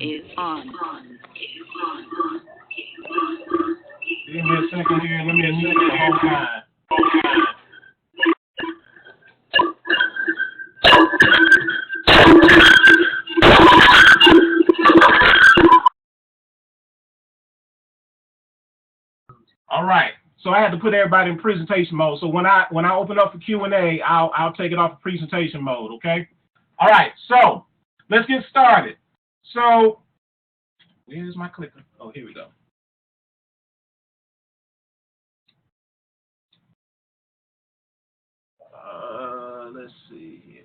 is on. Give me a second here. Let me adjust the whole line. All right. So I had to put everybody in presentation mode. So when I open up for Q&A, I'll take it off of presentation mode. Okay. All right. So let's get started. So where's my clicker? Oh, here we go. Let's see here.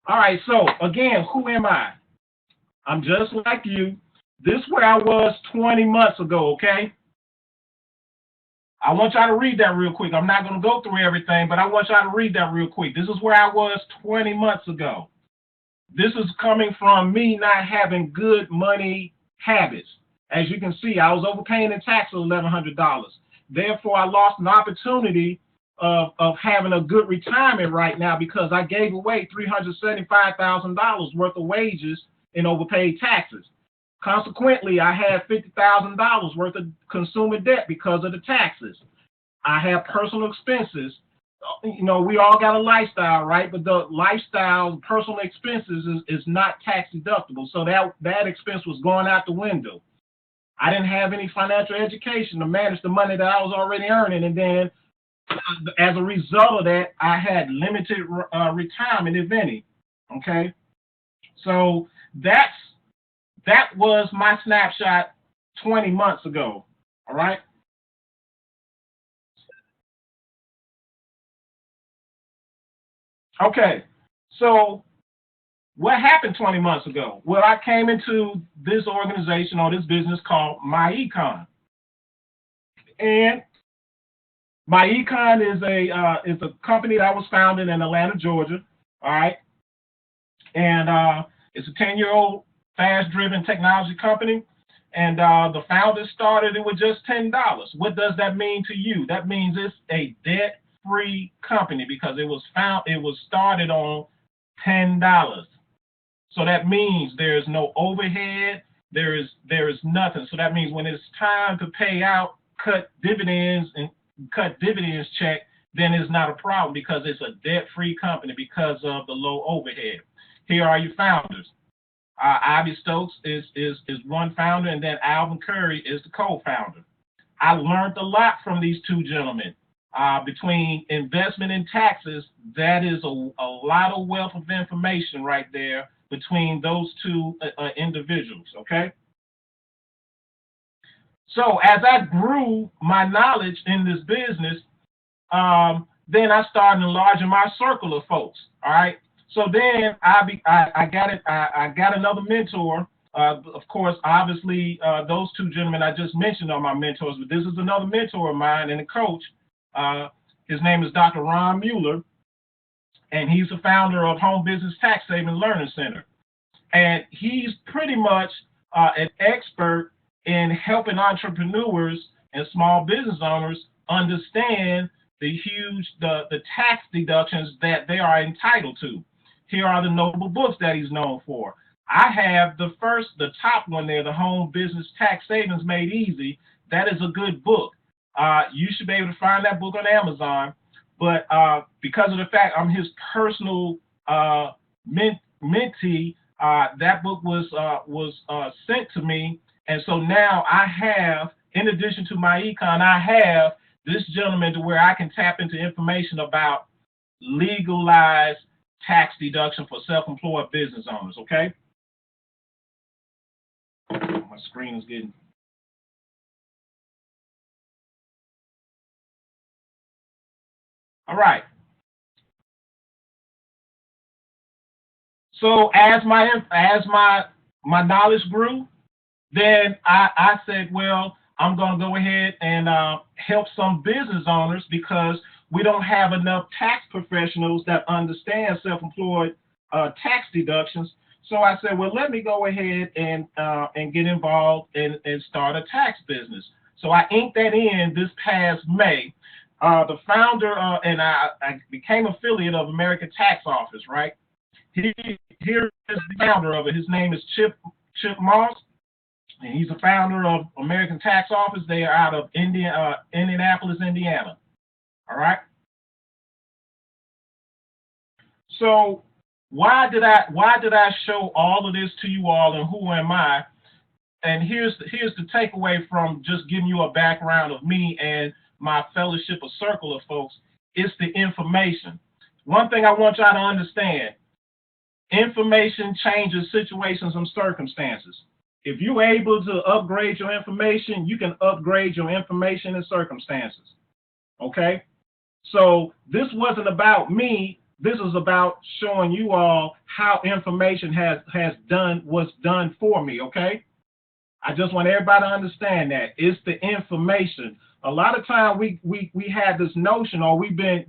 All right, so again, who am I? I'm just like you. This is where I was 20 months ago, okay? I want y'all to read that real quick. I'm not going to go through everything, but I want y'all to read that real quick. This is where I was 20 months ago. This is coming from me not having good money habits. As you can see, I was overpaying in taxes $1,100. Therefore, I lost an opportunity of having a good retirement right now because I gave away $375,000 worth of wages in overpaid taxes. Consequently, I had $50,000 worth of consumer debt because of the taxes. I have personal expenses. You know, we all got a lifestyle, right? But the lifestyle, personal expenses is not tax deductible. So that expense was going out the window. I didn't have any financial education to manage the money that I was already earning. And then as a result of that, I had limited retirement, if any. Okay. So that was my snapshot 20 months ago. All right. Okay. So what happened 20 months ago? Well, I came into this organization or this business called MyEcon. And MyEcon is a company that was founded in Atlanta, Georgia. All right. And it's a 10-year-old fast-driven technology company. And the founders started it with just $10. What does that mean to you? That means it's a debt-free company because it was started on $10. So that means there is no overhead. There is nothing. So that means when it's time to pay out, cut dividends check, then it's not a problem because it's a debt-free company because of the low overhead. Here are your founders. Ivy Stokes is one founder, and then Alvin Curry is the co-founder. I learned a lot from these two gentlemen. Between investment and taxes, that is a lot of wealth of information right there between those two individuals, okay? So as I grew my knowledge in this business, then I started enlarging my circle of folks, all right? So then I got another mentor. Of course, obviously, those two gentlemen I just mentioned are my mentors, but this is another mentor of mine and a coach. His name is Dr. Ron Mueller, and he's the founder of Home Business Tax Saving Learning Center. And he's pretty much an expert in helping entrepreneurs and small business owners understand the tax deductions that they are entitled to. Here are the notable books that he's known for. I have the top one there, the Home Business Tax Savings Made Easy. That is a good book. You should be able to find that book on Amazon. But because of the fact I'm his personal mentee, that book was sent to me. And so now I have, in addition to MyEcon, I have this gentleman to where I can tap into information about legalized tax deduction for self-employed business owners, okay? My screen is getting... All right. So as my knowledge grew, then I said, well, I'm going to go ahead and help some business owners because we don't have enough tax professionals that understand self-employed tax deductions. So I said, well, let me go ahead and get involved and start a tax business. So I inked that in this past May. The founder and I became affiliate of American Tax Office, right? Here is the founder of it. His name is Chip Moss, and he's the founder of American Tax Office. They are out of Indianapolis, Indiana. All right. So why did I show all of this to you all, and who am I? And here's the takeaway from just giving you a background of me and my fellowship, a circle of folks. It's the information. One thing I want y'all to understand: information changes situations and circumstances. If you're able to upgrade your information, you can upgrade your information and circumstances. Okay? So this wasn't about me. This is about showing you all how information was done for me. Okay? I just want everybody to understand that it's the information. A lot of time we had this notion, or we've been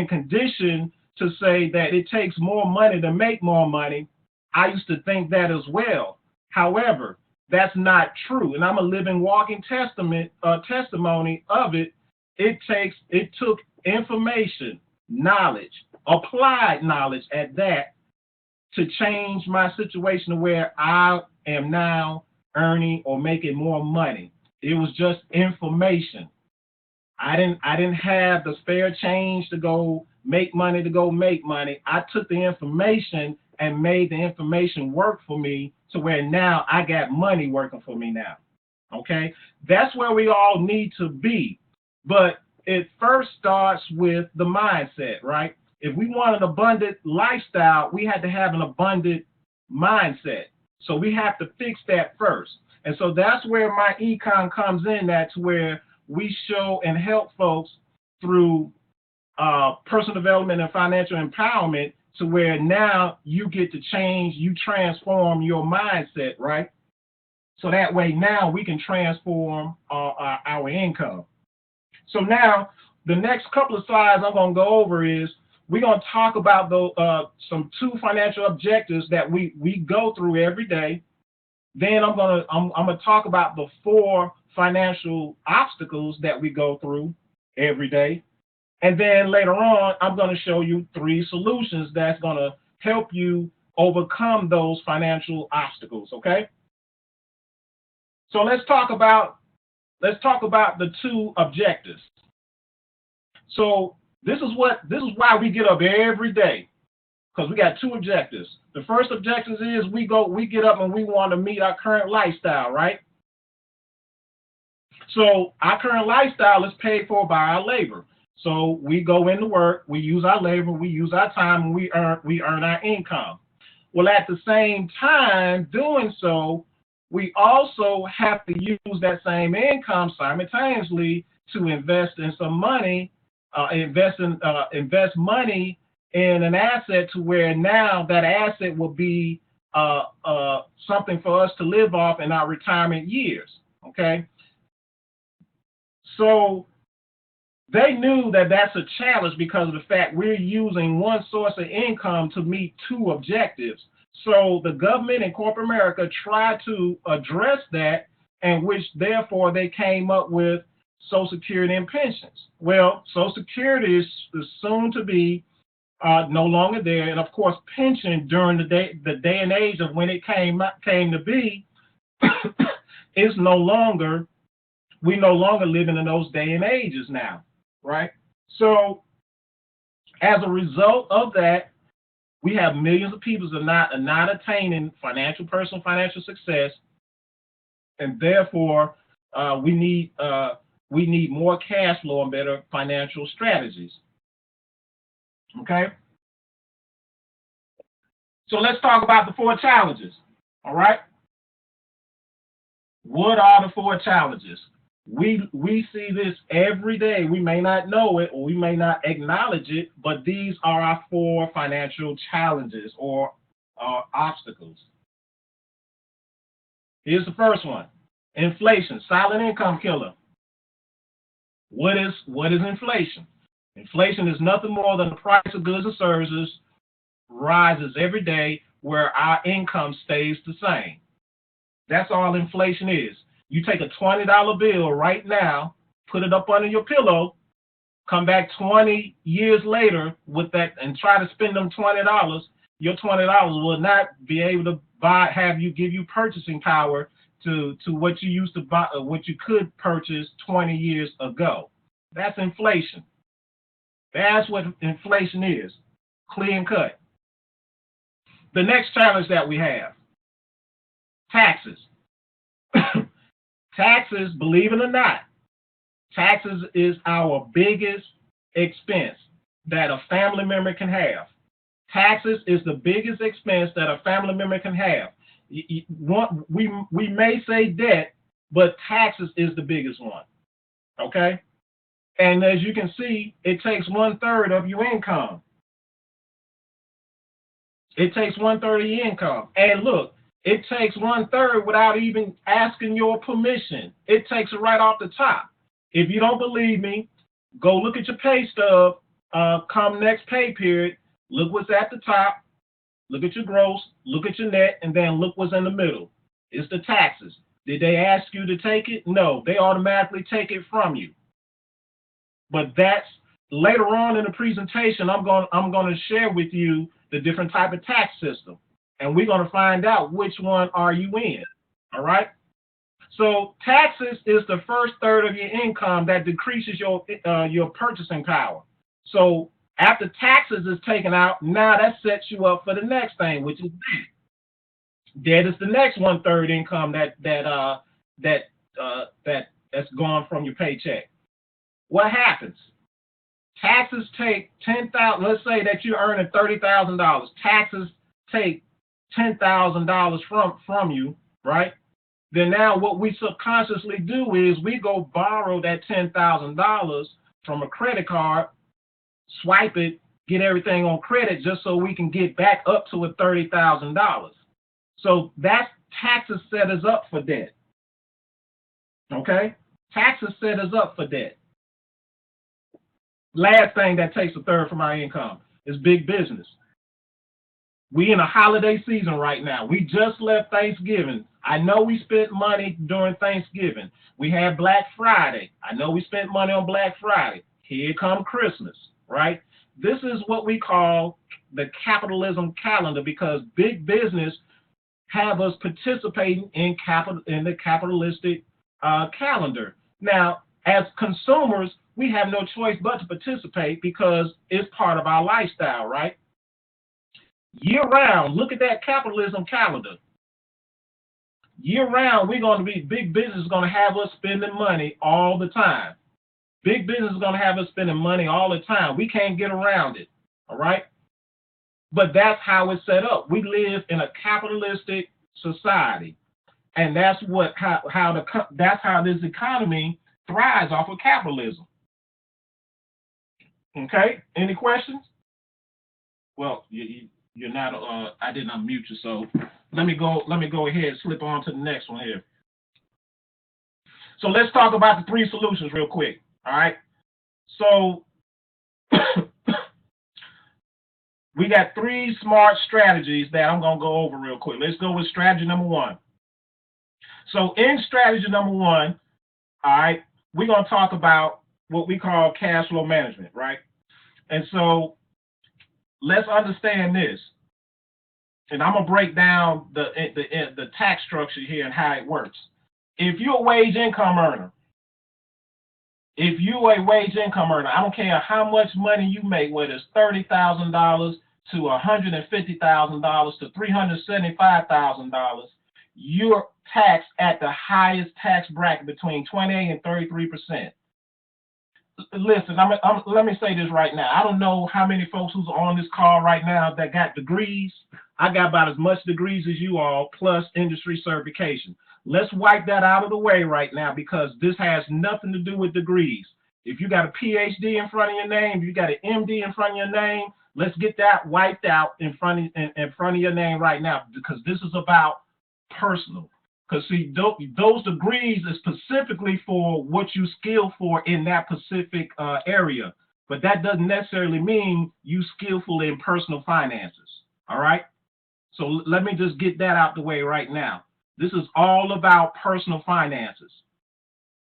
conditioned to say that it takes more money to make more money. I used to think that as well. However, that's not true, and I'm a living, walking testimony of it. It took information, knowledge, applied knowledge at that, to change my situation to where I am now earning or making more money. It was just information. I didn't have the spare change to go make money. I took the information and made the information work for me to where now I got money working for me now. Okay? That's where we all need to be. But it first starts with the mindset, right? If we want an abundant lifestyle, we had to have an abundant mindset. So we have to fix that first. And so that's where my econ comes in. That's where we show and help folks through personal development and financial empowerment, to where now you get to change, you transform your mindset, right? So that way now we can transform our income. So now the next couple of slides I'm going to go over is we're going to talk about some 2 financial objectives that we go through every day. Then I'm going to talk about the 4 financial obstacles that we go through every day. And then later on, I'm going to show you 3 solutions that's going to help you overcome those financial obstacles, okay? So let's talk about the 2 objectives. So this is why we get up every day, because we got 2 objectives. The first objective is we get up and we want to meet our current lifestyle, right? So our current lifestyle is paid for by our labor. So we go into work, we use our labor, we use our time, and we earn our income. Well, at the same time doing so, we also have to use that same income simultaneously to invest in some money, invest money in an asset, to where now that asset will be something for us to live off in our retirement years. Okay, so they knew that that's a challenge because of the fact we're using one source of income to meet 2 objectives. So the government and corporate America tried to address that, and which therefore they came up with Social Security and pensions. Well, Social Security is soon to be no longer there, and of course, pension during the day and age of when it came to be is no longer. We no longer living in those day and ages now, right? So as a result of that, we have millions of people that are not attaining personal financial success, and therefore we need more cash flow and better financial strategies. Okay. So let's talk about the 4 challenges. All right. What are the 4 challenges? We see this every day. We may not know it, or we may not acknowledge it, but these are our 4 financial challenges or obstacles. Here's the first one: inflation, silent income killer. What is inflation? Inflation is nothing more than the price of goods and services rises every day where our income stays the same. That's all inflation is. You take a $20 bill right now, put it up under your pillow, come back 20 years later with that and try to spend them $20, your $20 will not be able to give you purchasing power to what you used to buy, what you could purchase 20 years ago. That's inflation. That's what inflation is, clear and cut. The next challenge that we have, taxes. Taxes, believe it or not, taxes is our biggest expense that a family member can have. Taxes is the biggest expense that a family member can have. We may say debt, but taxes is the biggest one. Okay? And as you can see, it takes 1/3 of your income. It takes 1/3 of your income. And look, it takes 1/3 without even asking your permission. It takes it right off the top. If you don't believe me, go look at your pay stub. Come next pay period, look what's at the top, look at your gross, look at your net, and then look what's in the middle. It's the taxes. Did they ask you to take it? No, they automatically take it from you. But that's later on in the presentation. I'm going to share with you the different type of tax system, and we're going to find out which one are you in. All right. So taxes is the first third of your income that decreases your purchasing power. So after taxes is taken out, now that sets you up for the next thing, which is debt. Debt is the next 1/3 income that's gone from your paycheck. What happens? Taxes take $10,000. Let's say that you're earning $30,000. Taxes take $10,000 from you, right? Then now what we subconsciously do is we go borrow that $10,000 from a credit card, swipe it, get everything on credit just so we can get back up to a $30,000. So that's taxes set us up for debt. Okay? Taxes set us up for debt. Last thing that takes 1/3 from our income is big business. We in a holiday season right now. We just left Thanksgiving. I know we spent money during Thanksgiving. We had Black Friday. I know we spent money on Black Friday. Here come Christmas, right? This is what we call the capitalism calendar, because big business have us participating in the capitalistic calendar. Now, as consumers, we have no choice but to participate because it's part of our lifestyle, right? Year round, look at that capitalism calendar. Year round, big business is going to have us spending money all the time. Big business is going to have us spending money all the time. We can't get around it, all right? But that's how it's set up. We live in a capitalistic society, and that's how this economy thrives off of capitalism. Okay, any questions? Well, you're not. I didn't unmute you, so let me go ahead and slip on to the next one here. So let's talk about the 3 solutions real quick. All right. So we got 3 smart strategies that I'm gonna go over real quick. Let's go with strategy number 1. So in strategy number 1, all right, we're gonna talk about what we call cash flow management, right? And so let's understand this, and I'm gonna break down the tax structure here and how it works. If you're a wage income earner, I don't care how much money you make, whether it's $30,000 to $150,000 to $375,000, you're taxed at the highest tax bracket between 28 and 33%. Listen, let me say this right now. I don't know how many folks who's on this call right now that got degrees. I got about as much degrees as you all, plus industry certification. Let's wipe that out of the way right now, because this has nothing to do with degrees. If you got a PhD in front of your name, if you got an MD in front of your name, let's get that wiped out in front of your name right now, because this is about personal. Because see, those degrees is specifically for what you skill for in that specific area, but that doesn't necessarily mean you skillful in personal finances. All right. So let me just get that out the way right now. This is all about personal finances.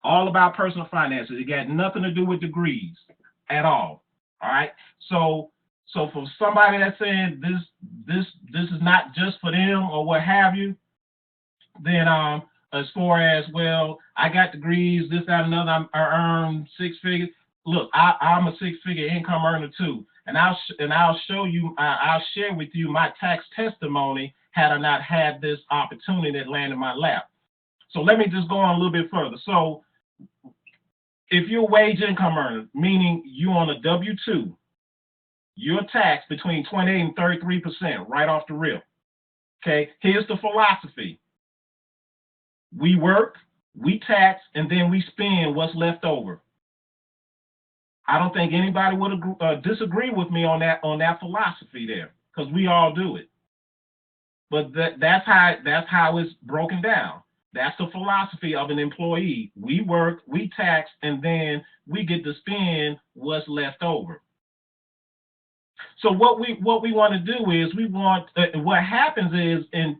All about personal finances. It got nothing to do with degrees. at all. All right. So for somebody that's saying this is not just for them or what have you, then as far as, well, I got degrees, this, that, and another, I earn six figures. Look, I'm a six-figure income earner too, and I'll show you, I'll share with you my tax testimony had I not had this opportunity that landed in my lap. So let me just go on a little bit further. So if you're a wage income earner, meaning you on a W-2, you're taxed between 28 and 33% right off the rip. Okay, here's the philosophy. We work, we tax, and then we spend what's left over. I don't think anybody would disagree with me on that philosophy there, because we all do it. But that's how it's broken down. That's the philosophy of an employee. We work, we tax, and then we get to spend what's left over. So what we want to do is what happens is in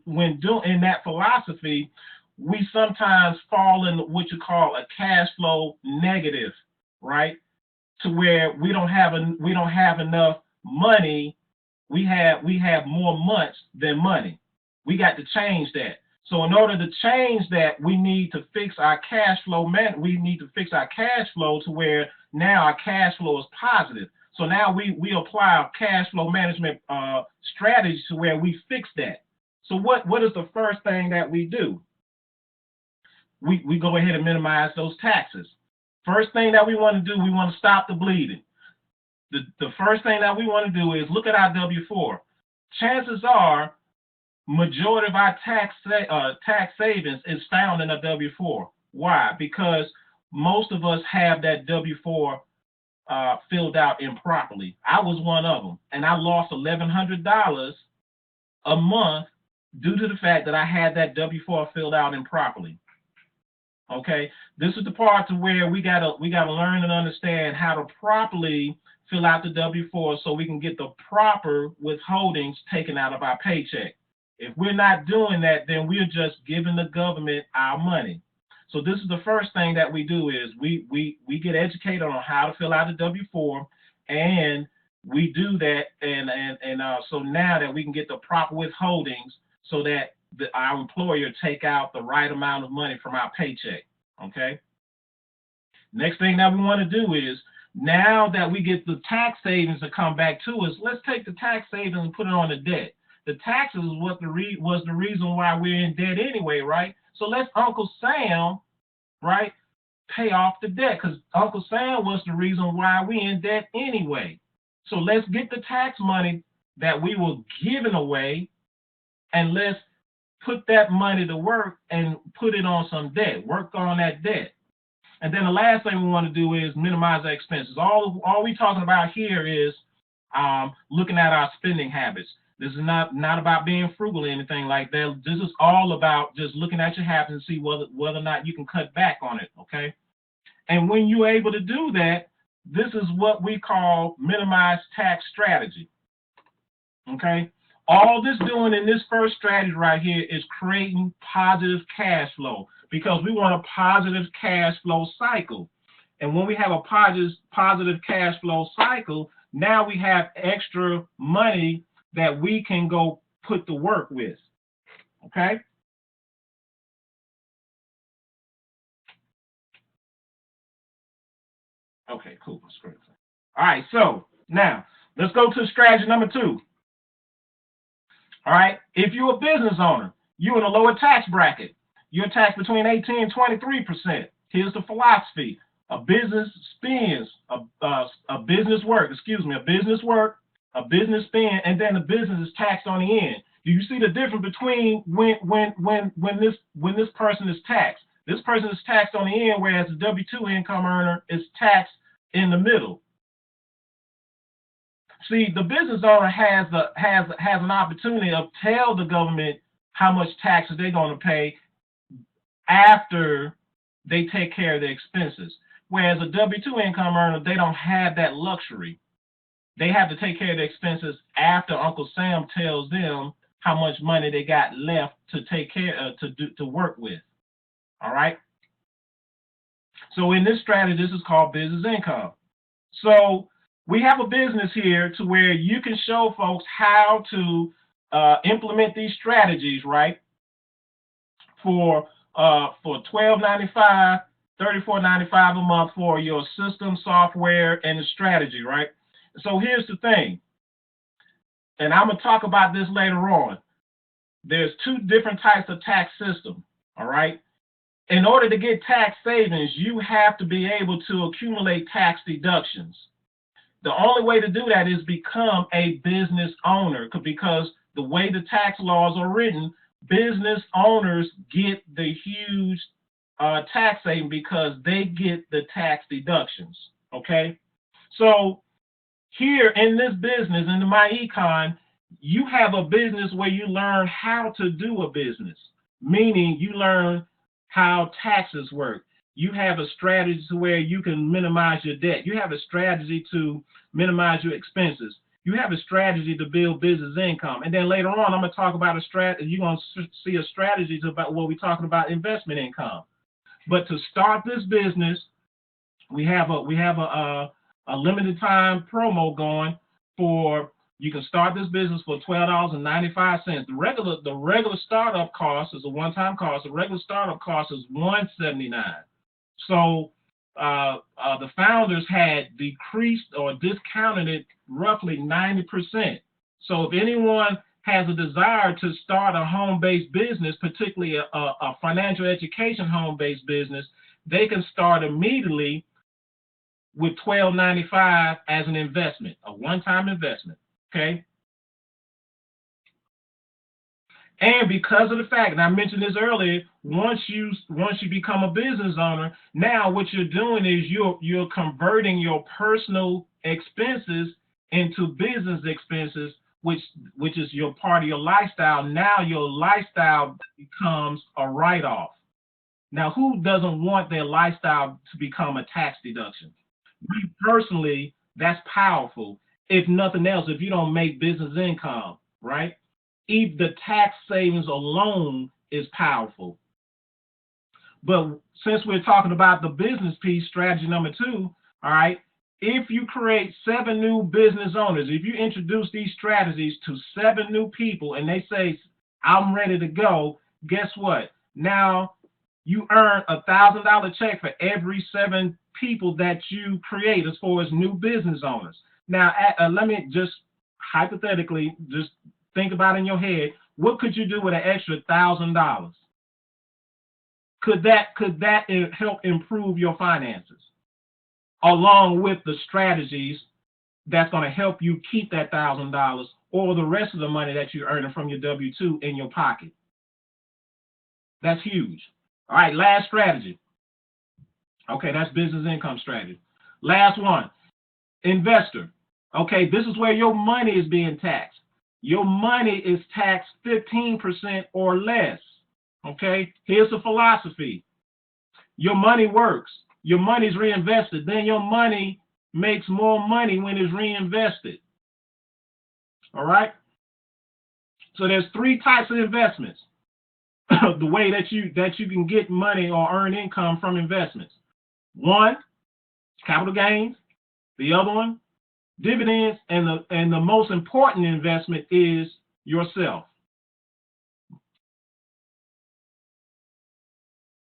that philosophy, we sometimes fall in what you call a cash flow negative, right? To where we don't have enough money. We have more months than money. We got to change that. So in order to change that, we need to fix our cash flow. We need to fix our cash flow to where now our cash flow is positive. So now we apply our cash flow management strategy to where we fix that. So what is the first thing that we do? We go ahead and minimize those taxes. First thing that we want to do, we want to stop the bleeding. The first thing that we want to do is look at our W-4. Chances are, majority of our tax savings is found in a W-4. Why? Because most of us have that W-4 filled out improperly. I was one of them, and I lost $1,100 a month due to the fact that I had that W-4 filled out improperly. Okay, this is the part to where we gotta learn and understand how to properly fill out the W-4 so we can get the proper withholdings taken out of our paycheck. If we're not doing that, then we're just giving the government our money. So this is the first thing that we do is we get educated on how to fill out the W-4, and we do that, and so now that we can get the proper withholdings so that our employer take out the right amount of money from our paycheck. Okay. Next thing that we want to do is, now that we get the tax savings to come back to us, let's take the tax savings and put it on the debt. The taxes was the reason why we're in debt anyway, right? So let's Uncle Sam, right, pay off the debt, because Uncle Sam was the reason why we in debt anyway. So let's get the tax money that we were giving away, and let's put that money to work and put it on some debt, work on that debt. And then the last thing we want to do is minimize our expenses. All we're talking about here is looking at our spending habits. This is not about being frugal or anything like that. This is all about just looking at your habits and see whether or not you can cut back on it, okay? And when you're able to do that, this is what we call minimized tax strategy, okay? All this doing in this first strategy right here is creating positive cash flow, because we want a positive cash flow cycle. And when we have a positive cash flow cycle, now we have extra money that we can go put to work with, okay? Okay, cool. All right, so now let's go to strategy number 2. All right, if you're a business owner, you're in a lower tax bracket. You're taxed between 18 and 23%. Here's the philosophy. A business spends, a business work, a business spend, and then the business is taxed on the end. Do you see the difference between when this person is taxed? This person is taxed on the end, whereas the W-2 income earner is taxed in the middle. See, the business owner has an opportunity to tell the government how much taxes they're going to pay after they take care of the expenses. Whereas a W-2 income earner, they don't have that luxury. They have to take care of the expenses after Uncle Sam tells them how much money they got left to take care of, to work with. All right. So in this strategy, this is called business income. So we have a business here to where you can show folks how to implement these strategies, right? For $12.95, $34.95 a month for your system, software, and the strategy, right? So here's the thing, and I'm gonna talk about this later on. There's two different types of tax system, all right? In order to get tax savings, you have to be able to accumulate tax deductions. The only way to do that is become a business owner, because the way the tax laws are written, business owners get the huge tax saving because they get the tax deductions, okay? So here in this business, in the MyEcon, you have a business where you learn how to do a business, meaning you learn how taxes work. You have a strategy to where you can minimize your debt. You have a strategy to minimize your expenses. You have a strategy to build business income. And then later on, I'm going to talk about a strategy. You're going to see a strategy about what we're talking about, investment income. But to start this business, we have a limited time promo going for. You can start this business for $12.95. The regular startup cost is a one-time cost. The regular startup cost is $179. So the founders had decreased or discounted it roughly 90%. So if anyone has a desire to start a home-based business, particularly a financial education home-based business, they can start immediately with $12.95 as an investment, a one-time investment. Okay. And because of the fact, and I mentioned this earlier, once you become a business owner, now what you're doing is you're converting your personal expenses into business expenses, which is your part of your lifestyle. Now your lifestyle becomes a write-off. Now, who doesn't want their lifestyle to become a tax deduction? Me personally, that's powerful. If nothing else, if you don't make business income, right? Even the tax savings alone is powerful. But since we're talking about the business piece, strategy number 2, all right, if you create 7 new business owners, if you introduce these strategies to 7 new people and they say, I'm ready to go, guess what? Now you earn $1,000 check for every 7 people that you create as far as new business owners. Now, let me just hypothetically just think about in your head, what could you do with an extra $1,000? Could that help improve your finances, along with the strategies that's going to help you keep that $1,000 or the rest of the money that you're earning from your W-2 in your pocket? That's huge. All right, last strategy. Okay, that's business income strategy. Last one, investor. Okay, this is where your money is being taxed. Your money is taxed 15% or less. Okay, here's the philosophy. Your money works. Your money's reinvested. Then your money makes more money when it's reinvested. All right? So there's 3 types of investments. The way that you can get money or earn income from investments. One, capital gains. The other one, dividends, and the most important investment is yourself.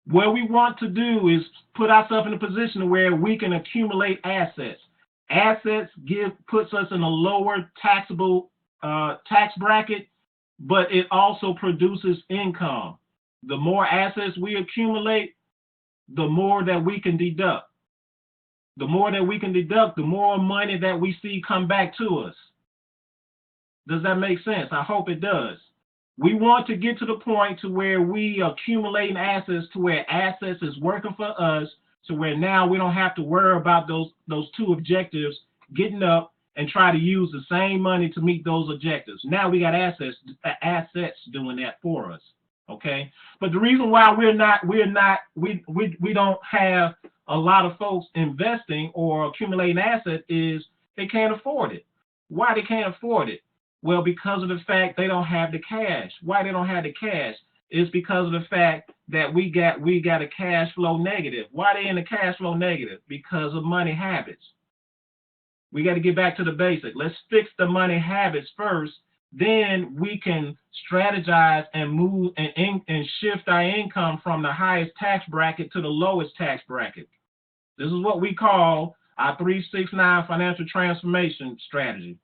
What we want to do is put ourselves in a position where we can accumulate assets. Assets puts us in a lower taxable tax bracket, but it also produces income. The more assets we accumulate, the more that we can deduct. The more that we can deduct, the more money that we see come back to us. Does that make sense? I hope it does. We want to get to the point to where we accumulate assets, to where assets is working for us, to where now we don't have to worry about those 2 objectives, getting up and try to use the same money to meet those objectives. Now we got assets doing that for us. Okay, but the reason why we don't have a lot of folks investing or accumulating assets is they can't afford it. Why they can't afford it? Well, because of the fact they don't have the cash. Why they don't have the cash? It's because of the fact that we got a cash flow negative. Why they in the cash flow negative? Because of money habits. We got to get back to the basic. Let's fix the money habits first. Then we can strategize and move and shift our income from the highest tax bracket to the lowest tax bracket. This is what we call our 369 financial transformation strategy.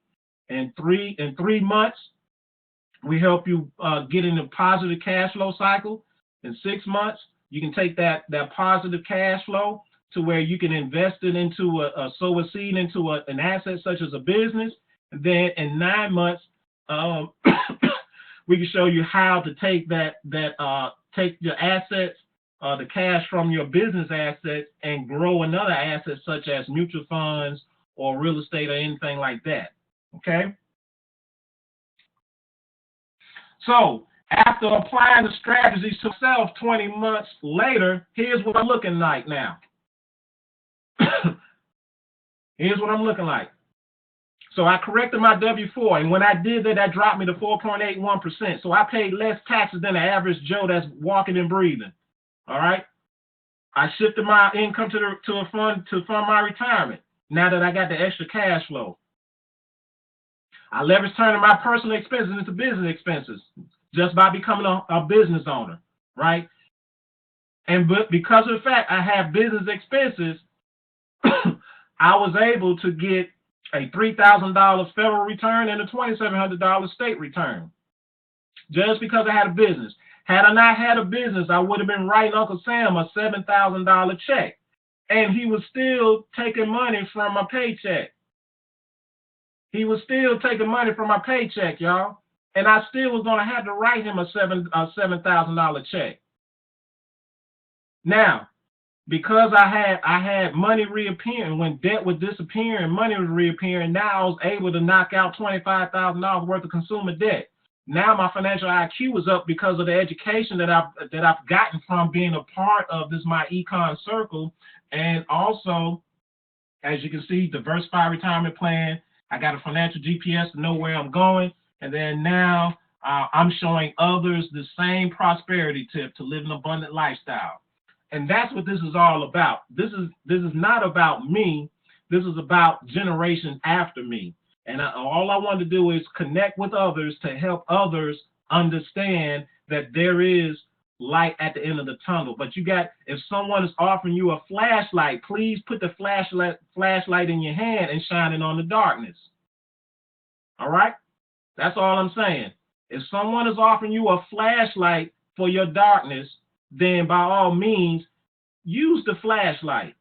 In three months, we help you get in a positive cash flow cycle. In 6 months, you can take that positive cash flow to where you can invest it into sow a seed into an asset such as a business. And then in 9 months, we can show you how to take take your assets, the cash from your business assets, and grow another asset such as mutual funds or real estate or anything like that. Okay. So after applying the strategies to self 20 months later, here's what I'm looking like now. Here's what I'm looking like. So I corrected my W-4, and when I did that, that dropped me to 4.81%. So I paid less taxes than the average Joe that's walking and breathing. All right. I shifted my income to a fund to fund my retirement. Now that I got the extra cash flow, I leveraged turning my personal expenses into business expenses just by becoming a business owner, right? But because of the fact I have business expenses, I was able to get a $3,000 federal return and a $2,700 state return just because I had a business. Had I not had a business, I would have been writing Uncle Sam a $7,000 check, and he was still taking money from my paycheck. He was still taking money from my paycheck, y'all, and I still was going to have to write him a $7,000 check. Now, because I had money reappearing, when debt was disappearing, money was reappearing, now I was able to knock out $25,000 worth of consumer debt. Now my financial IQ is up because of the education that I've gotten from being a part of my econ circle, and also, as you can see, diversified retirement plan. I got a financial GPS to know where I'm going, and then now I'm showing others the same prosperity tip to live an abundant lifestyle. And that's what this is all about. This is not about me. This is about generations after me. And all I want to do is connect with others to help others understand that there is light at the end of the tunnel. But if someone is offering you a flashlight, please put the flashlight in your hand and shine it on the darkness. All right? That's all I'm saying. If someone is offering you a flashlight for your darkness, then by all means, use the flashlight.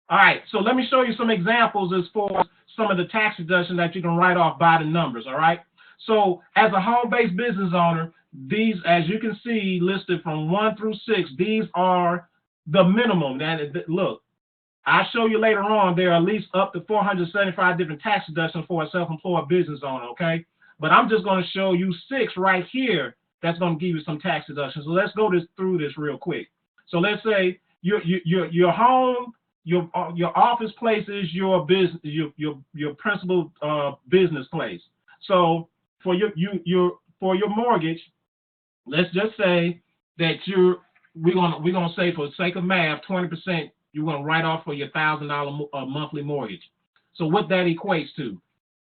All right, so let me show you some examples as far as some of the tax deductions that you can write off by the numbers, all right? So as a home-based business owner, these, as you can see, listed from 1 through 6, these are the minimum. Look, I'll show you later on, there are at least up to 475 different tax deductions for a self-employed business owner, okay? But I'm just going to show you 6 right here that's going to give you some tax deductions. So let's go through this real quick. So let's say your home, your office place is your business, your principal business place. So for your mortgage, let's just say that we're gonna say, for the sake of math, 20% you're gonna write off for your $1,000 monthly mortgage. So what that equates to,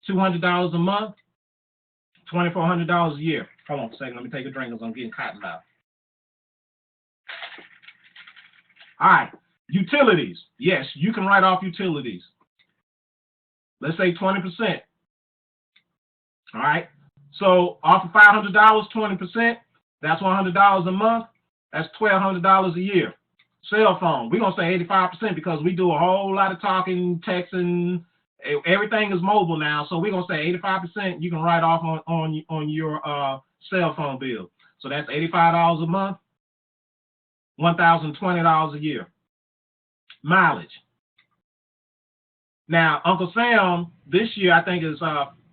$200 a month, $2,400 a year. Hold on a second, let me take a drink because I'm getting cotton mouth. All right, utilities. Yes, you can write off utilities. Let's say 20%. All right, so off of $500, 20%, that's $100 a month. That's $1,200 a year. Cell phone, we're going to say 85% because we do a whole lot of talking, texting. Everything is mobile now, so we're going to say 85% you can write off on your cell phone bill. So that's $85 a month, $1,020 a year. Mileage. Now, Uncle Sam, this year, I think is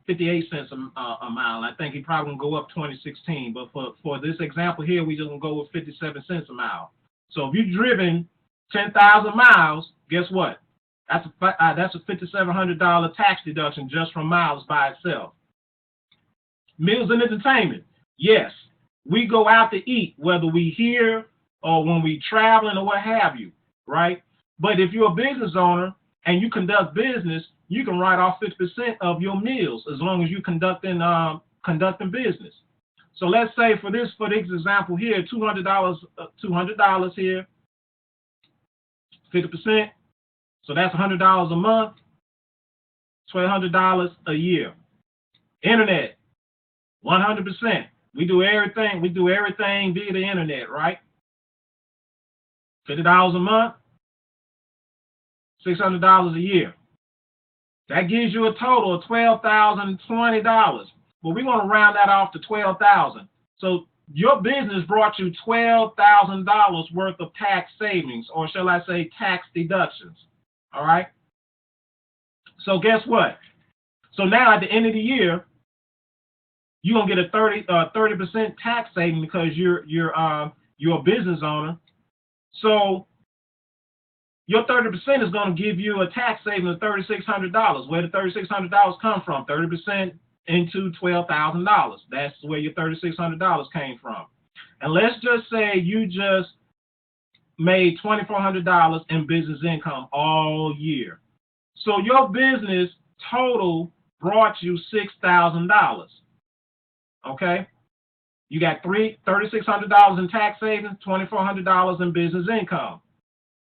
58 cents a mile. I think he probably going to go up 2016, but for this example here, we just going to go with 57 cents a mile. So if you've driven 10,000 miles, guess what? That's a $5,700 tax deduction just from miles by itself. Meals and entertainment. Yes, we go out to eat, whether we here or when we traveling or what have you, right? But if you're a business owner, and you conduct business, you can write off 50% of your meals as long as you conducting business. So let's say for this example here, $200 here, 50%. So that's $100 a month, $1,200 a year. Internet, 100%. We do everything via the internet, right? $50 a month, $600 a year. That gives you a total of $12,020. But we're going to round that off to $12,000. So your business brought you $12,000 worth of tax savings, or shall I say tax deductions. All right? So guess what? So now at the end of the year, you're going to get a 30% tax saving because you're a business owner. So your 30% is going to give you a tax saving of $3,600. Where did $3,600 come from? 30% into $12,000. That's where your $3,600 came from. And let's just say you just made $2,400 in business income all year. So your business total brought you $6,000. Okay? You got $3,600 in tax savings, $2,400 in business income.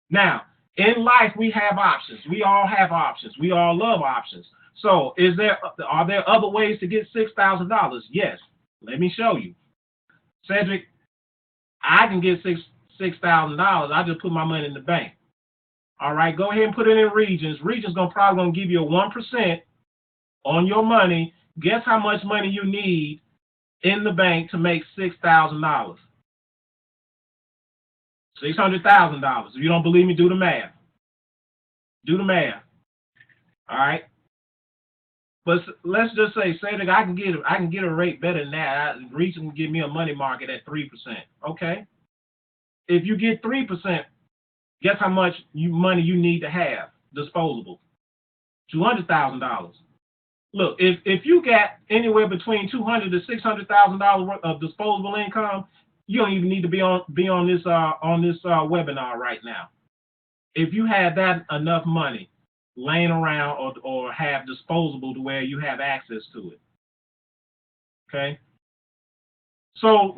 Now, in life, we have options. We all have options. We all love options. So are there other ways to get $6,000? Yes. Let me show you. Cedric, I can get $6,000. I just put my money in the bank. All right, go ahead and put it in Regions. Regions probably going to give you a 1% on your money. Guess how much money you need in the bank to make $6,000? $600,000. If you don't believe me, do the math. Do the math. All right. But let's just say, Cedric, I can get a rate better than that. Regions can give me a money market at 3%. Okay. If you get 3%, guess how much money you need to have disposable? $200,000. Look, if you got anywhere between $200,000 to $600,000 worth of disposable income, you don't even need to be on this webinar right now. If you have that enough money laying around or have disposable to where you have access to it. Okay. So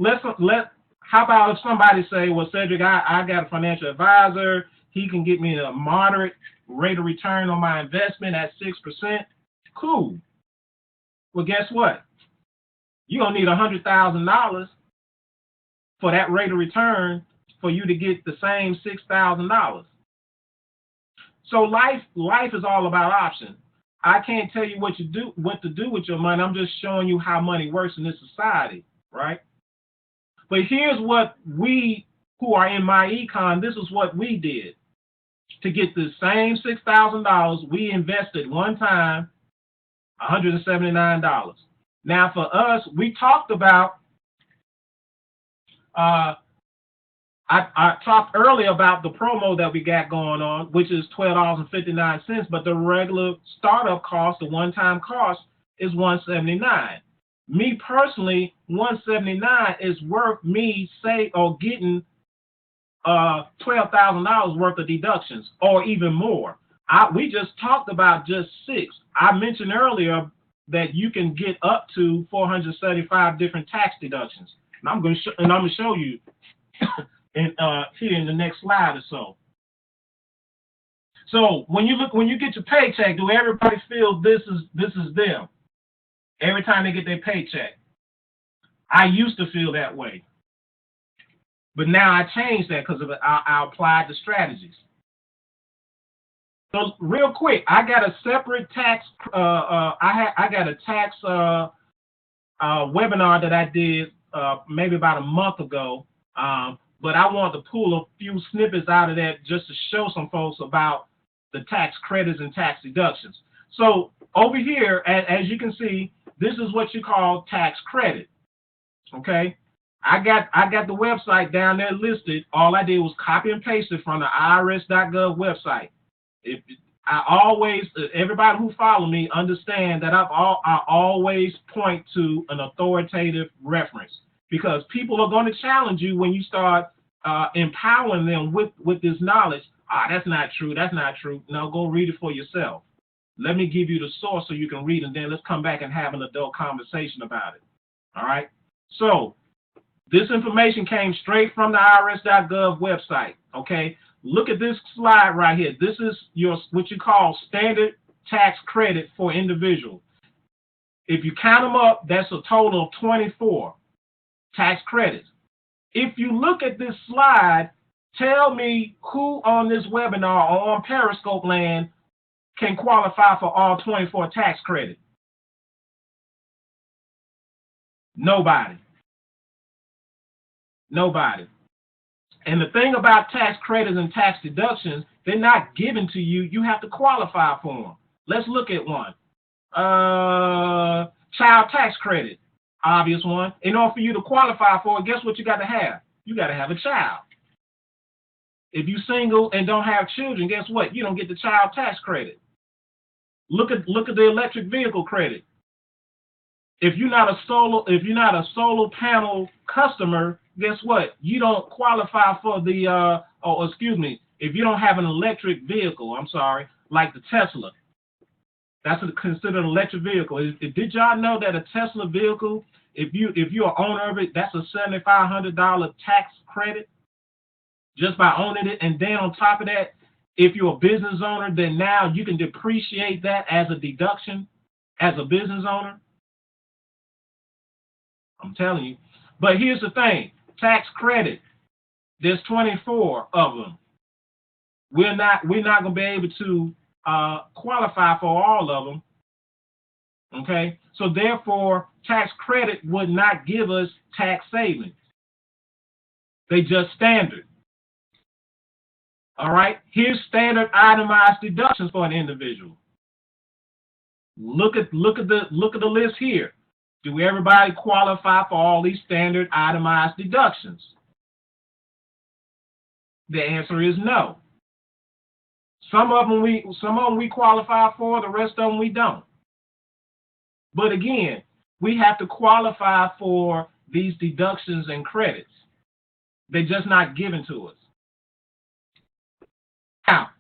how about if somebody say, well, Cedric, I got a financial advisor. He can get me a moderate rate of return on my investment at 6%. Cool. Well, guess what? You're going to need $100,000 for that rate of return for you to get the same $6,000. So life is all about options. I can't tell you what to do with your money. I'm just showing you how money works in this society, right? But here's what we who are in my econ, this is what we did. To get the same $6,000, we invested one time $179. Now for us, we talked about I talked earlier about the promo that we got going on, which is $12.59, but the regular startup cost, the one-time cost, is $179. Me personally, $179 is worth me getting $12,000 worth of deductions or even more. We just talked about just 6. I mentioned earlier that you can get up to 475 different tax deductions. And I'm going to show you here in the next slide or so. So when you get your paycheck, do everybody feel this is them every time they get their paycheck? I used to feel that way, but now I changed that because I applied the strategies. So real quick, I got a separate tax. I got a tax webinar that I did maybe about a month ago. But I want to pull a few snippets out of that just to show some folks about the tax credits and tax deductions. So over here, as you can see, this is what you call tax credit. Okay, I got the website down there listed. All I did was copy and paste it from the irs.gov website. Everybody who follow me understand that I always point to an authoritative reference, because people are going to challenge you when you start empowering them with this knowledge. That's not true. That's not true. No, go read it for yourself. Let me give you the source so you can read, and then let's come back and have an adult conversation about it. All right? So this information came straight from the IRS.gov website, okay? Look at this slide right here. This is your what you call standard tax credit for individuals. If you count them up, that's a total of 24 tax credits. If you look at this slide, tell me who on this webinar or on Periscope land can qualify for all 24 tax credits. Nobody. Nobody. And the thing about tax credits and tax deductions, they're not given to you. You have to qualify for them. Let's look at one. Child tax credit, obvious one. In order for you to qualify for it, guess what you got to have? You got to have a child. If you're single and don't have children, guess what? You don't get the child tax credit. Look at the electric vehicle credit. If you're not a solar panel customer, guess what? You don't qualify for the if you don't have an electric vehicle, like the Tesla. That's considered an electric vehicle. Did y'all know that a Tesla vehicle, if you're an owner of it, that's a $7,500 tax credit just by owning it? And then on top of that, if you're a business owner, then now you can depreciate that as a deduction as a business owner. I'm telling you. But here's the thing, tax credit, there's 24 of them. We're not going to be able to qualify for all of them. Okay? So therefore, tax credit would not give us tax savings. They just standard. All right? Here's standard itemized deductions for an individual. Look at the list here. Do everybody qualify for all these standard itemized deductions? The answer is no. Some of them we qualify for, the rest of them we don't. But again, we have to qualify for these deductions and credits. They're just not given to us. Now,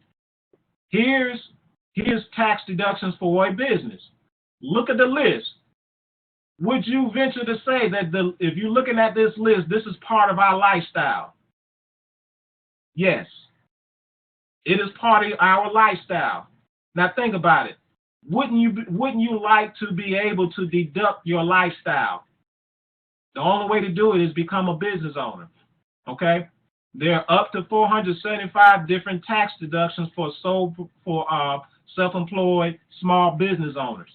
here's tax deductions for a business. Look at the list. Would you venture to say that if you're looking at this list, this is part of our lifestyle? Yes. It is part of our lifestyle. Now think about it. Wouldn't you like to be able to deduct your lifestyle? The only way to do it is become a business owner. Okay? There are up to 475 different tax deductions for self-employed small business owners.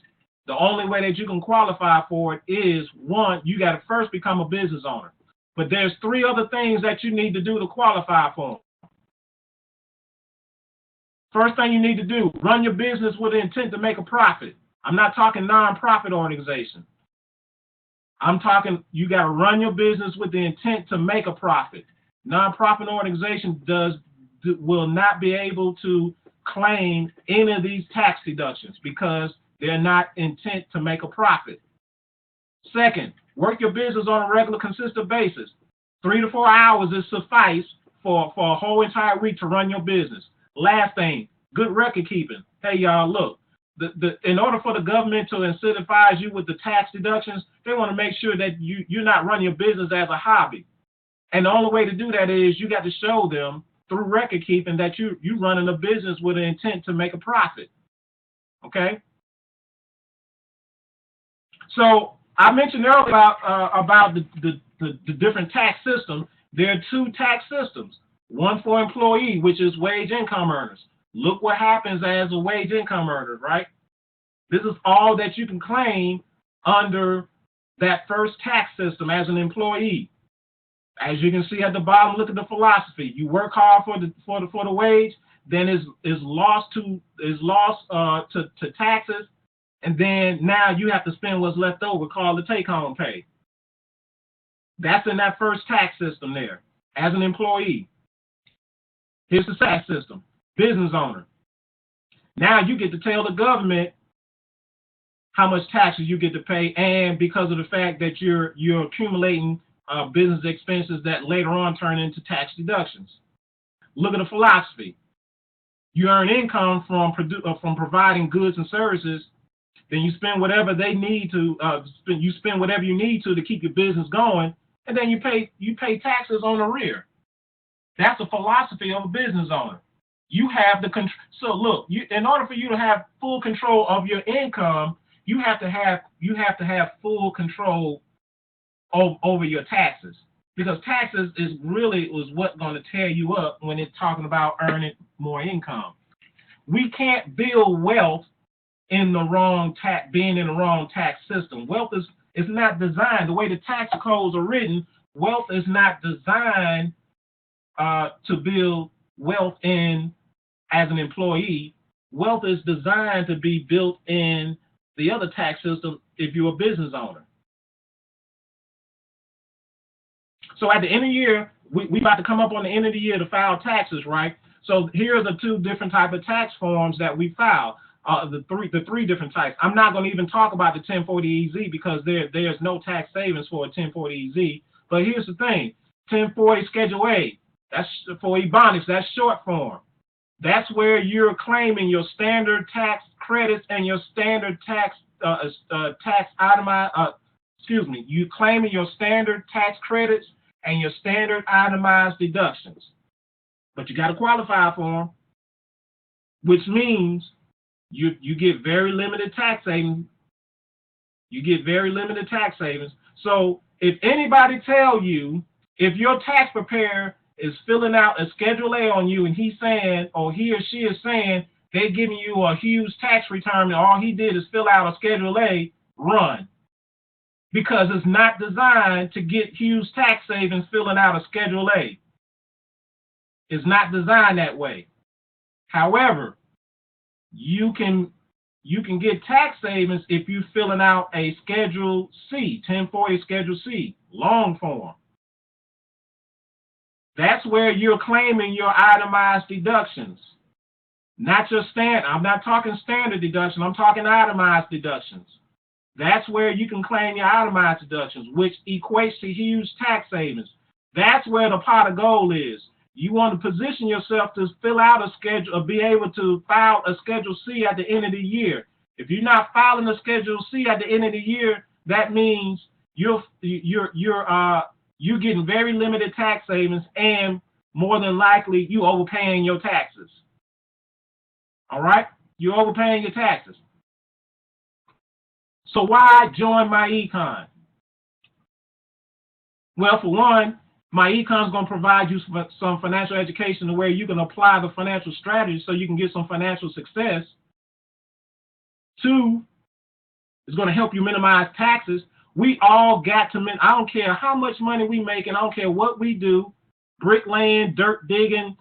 The only way that you can qualify for it is, one, you got to first become a business owner. But there's 3 other things that you need to do to qualify for them. First thing you need to do, run your business with the intent to make a profit. I'm not talking nonprofit organization. I'm talking you got to run your business with the intent to make a profit. Nonprofit organization will not be able to claim any of these tax deductions because they're not intent to make a profit. Second, work your business on a regular, consistent basis. 3 to 4 hours is suffice for a whole entire week to run your business. Last thing, good record keeping. Hey, y'all, look, in order for the government to incentivize you with the tax deductions, they want to make sure that you're not running your business as a hobby. And the only way to do that is you got to show them through record keeping that you're running a business with an intent to make a profit. Okay? So I mentioned earlier about the different tax systems. There are 2 tax systems. One for employee, which is wage income earners. Look what happens as a wage income earner, right? This is all that you can claim under that first tax system as an employee. As you can see at the bottom, look at the philosophy. You work hard for the wage, then is lost to taxes, and then now you have to spend what's left over, called the take-home pay. That's in that first tax system there as an employee. Here's the tax system, business owner. Now you get to tell the government how much taxes you get to pay, and because of the fact that you're accumulating business expenses that later on turn into tax deductions. Look at the philosophy. You earn income from providing goods and services. Then you spend whatever they need to. You spend whatever you need to keep your business going, and then you pay taxes on the rear. That's the philosophy of a business owner. You have the control. So look, in order for you to have full control of your income, you have to have full control over your taxes, because taxes is what's going to tear you up when it's talking about earning more income. We can't build wealth in the wrong being in the wrong tax system. Wealth is not designed the way the tax codes are written. Wealth is not designed to build wealth in as an employee. Wealth is designed to be built in the other tax system if you're a business owner. So at the end of the year, we about to come up on the end of the year to file taxes, right? So here are the two different type of tax forms that we file. The three different types. I'm not going to even talk about the 1040-EZ because there's no tax savings for a 1040-EZ. But here's the thing: 1040 Schedule A. That's for Ebonics. That's short form. That's where you're claiming your standard tax credits and your standard tax itemized. You claiming your standard tax credits and your standard itemized deductions. But you got to qualify for them, which means you get very limited tax savings. You get very limited tax savings. So if anybody tell you, if your tax preparer is filling out a Schedule A on you and he's saying, or he or she is saying, they're giving you a huge tax return and all he did is fill out a Schedule A, run. Because it's not designed to get huge tax savings filling out a Schedule A. It's not designed that way. However, you can get tax savings if you're filling out a Schedule C, 1040 Schedule C, long form. That's where you're claiming your itemized deductions. Not your standard. I'm not talking standard deduction. I'm talking itemized deductions. That's where you can claim your itemized deductions, which equates to huge tax savings. That's where the pot of gold is. You want to position yourself to fill out a schedule or be able to file a Schedule C at the end of the year. If you're not filing a Schedule C at the end of the year, that means you're getting very limited tax savings, and more than likely you overpaying your taxes. All right? You're overpaying your taxes. So why join my econ? Well, for one, my econ is going to provide you some financial education to where you can apply the financial strategy so you can get some financial success. Two, it's going to help you minimize taxes. We all got to, I don't care how much money we make, and I don't care what we do, bricklaying, dirt digging,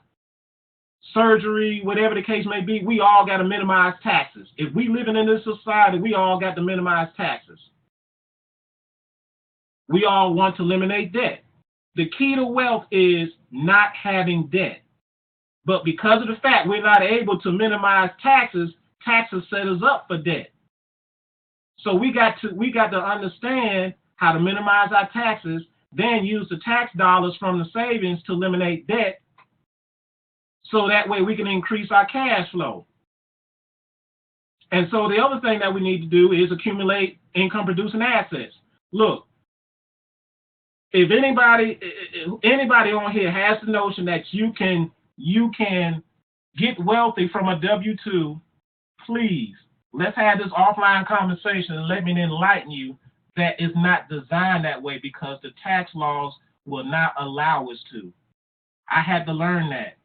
surgery, whatever the case may be, we all got to minimize taxes. If we living in this society, we all got to minimize taxes. We all want to eliminate debt. The key to wealth is not having debt. But because of the fact we're not able to minimize taxes, taxes set us up for debt. So we got to understand how to minimize our taxes, then use the tax dollars from the savings to eliminate debt, so that way we can increase our cash flow. And so the other thing that we need to do is accumulate income producing assets. Look, if anybody on here has the notion that you can get wealthy from a W-2, please, let's have this offline conversation and let me enlighten you that it's not designed that way, because the tax laws will not allow us to. I had to learn that.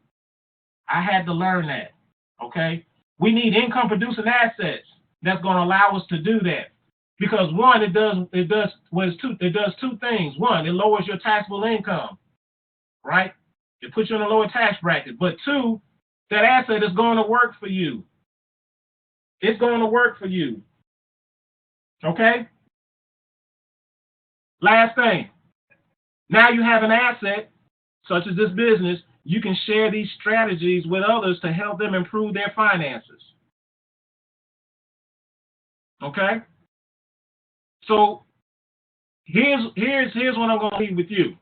Okay? We need income producing assets that's going to allow us to do that. Because one, it does two things. One, it lowers your taxable income, right? It puts you in a lower tax bracket. But two, that asset is going to work for you. It's going to work for you. Okay? Last thing. Now you have an asset, such as this business, you can share these strategies with others to help them improve their finances. Okay? So here's what I'm going to leave with you.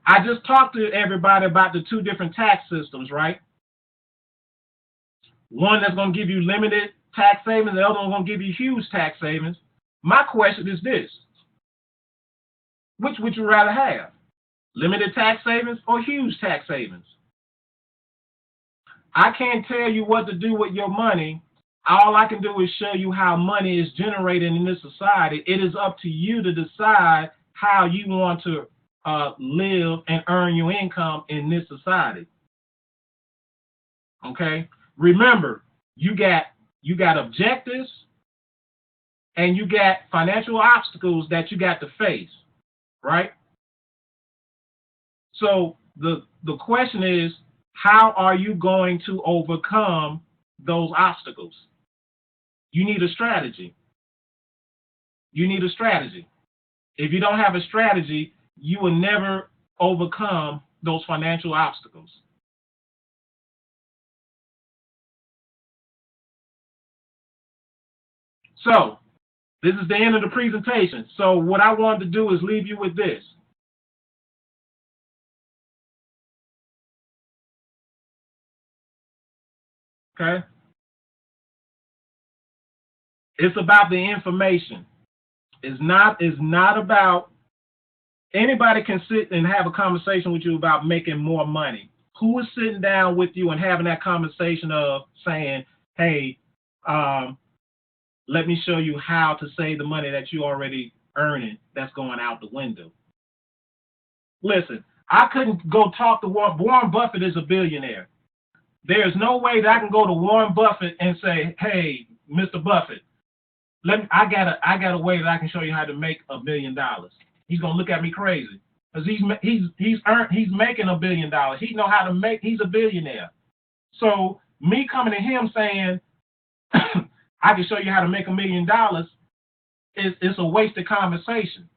I just talked to everybody about the two different tax systems, right? One that's going to give you limited tax savings, the other one going to give you huge tax savings. My question is this: which would you rather have? Limited tax savings or huge tax savings? I can't tell you what to do with your money. All I can do is show you how money is generated in this society. It is up to you to decide how you want to live and earn your income in this society. Okay? Remember, you got objectives and you got financial obstacles that you got to face, right? So the question is, how are you going to overcome those obstacles? You need a strategy. You need a strategy. If you don't have a strategy, you will never overcome those financial obstacles. So this is the end of the presentation. So what I wanted to do is leave you with this. Okay? It's about the information. It's not about, anybody can sit and have a conversation with you about making more money. Who is sitting down with you and having that conversation of saying, hey, let me show you how to save the money that you already earning that's going out the window? Listen, I couldn't go talk to Warren Buffett is a billionaire. There's no way that I can go to Warren Buffett and say, hey, Mr. Buffett, I got a way that I can show you how to make $1 billion. He's gonna look at me crazy because he's making $1 billion. He know how to make. He's a billionaire. So me coming to him saying I can show you how to make $1 million is a wasted conversation.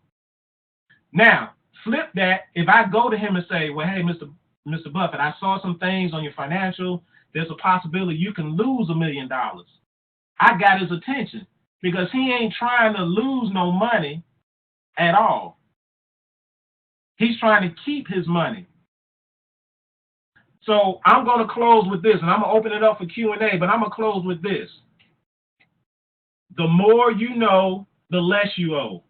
Now flip that. If I go to him and say, well, hey, Mr. Buffett, I saw some things on your financial. There's a possibility you can lose $1 million. I got his attention because he ain't trying to lose no money at all. He's trying to keep his money. So I'm going to close with this, and I'm going to open it up for Q&A, but I'm going to close with this. The more you know, the less you owe.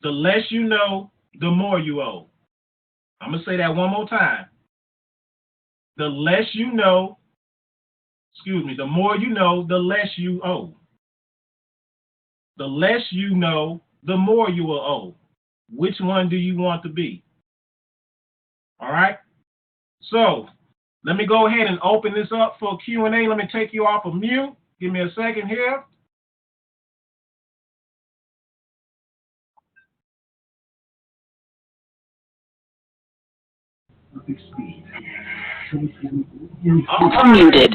The less you know, the more you owe. I'm going to say that one more time. The less you know, the more you know, the less you owe. The less you know, the more you will owe. Which one do you want to be? All right? So let me go ahead and open this up for Q&A. Let me take you off of mute. Give me a second here. Unmuted.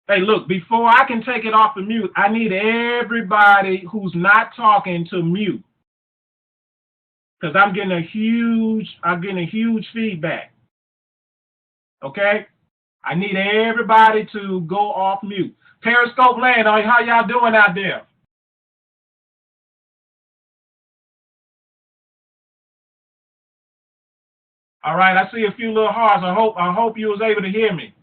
Hey, look, before I can take it off of mute, I need everybody who's not talking to mute. Because I'm getting a huge feedback. Okay? I need everybody to go off mute. Periscope Land, how y'all doing out there? All right, I see a few little hearts. I hope you was able to hear me.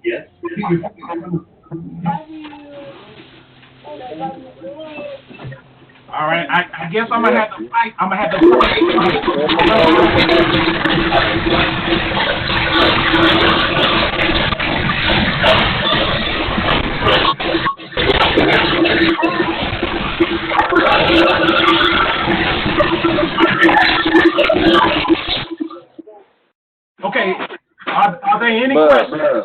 Yes. All right, I guess I'm gonna have to fight. I'm gonna have to Okay, are there any questions?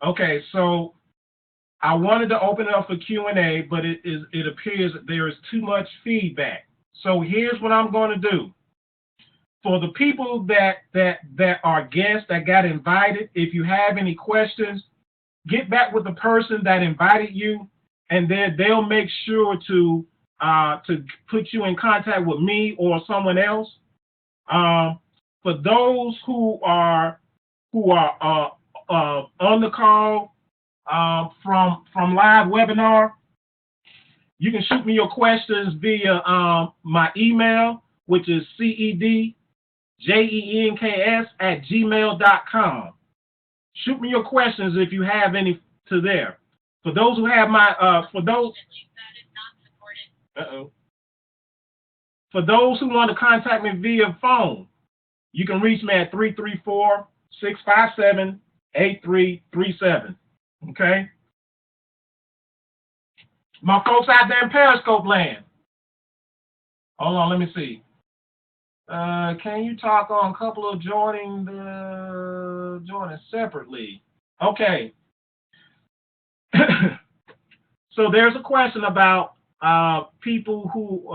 Okay, so I wanted to open it up for Q&A, but it appears that there is too much feedback. So here's what I'm going to do. For the people that are guests that got invited, if you have any questions, get back with the person that invited you, and then they'll make sure to put you in contact with me or someone else. For those who are on the call from live webinar, you can shoot me your questions via my email, which is cedjenks@gmail.com. Shoot me your questions if you have any to there. For those who have my for those for those who want to contact me via phone, you can reach me at 334-657-8337. Okay? My folks out there in Periscope land. Hold on, let me see. Can you talk on a couple of joining separately? Okay. So there's a question about people who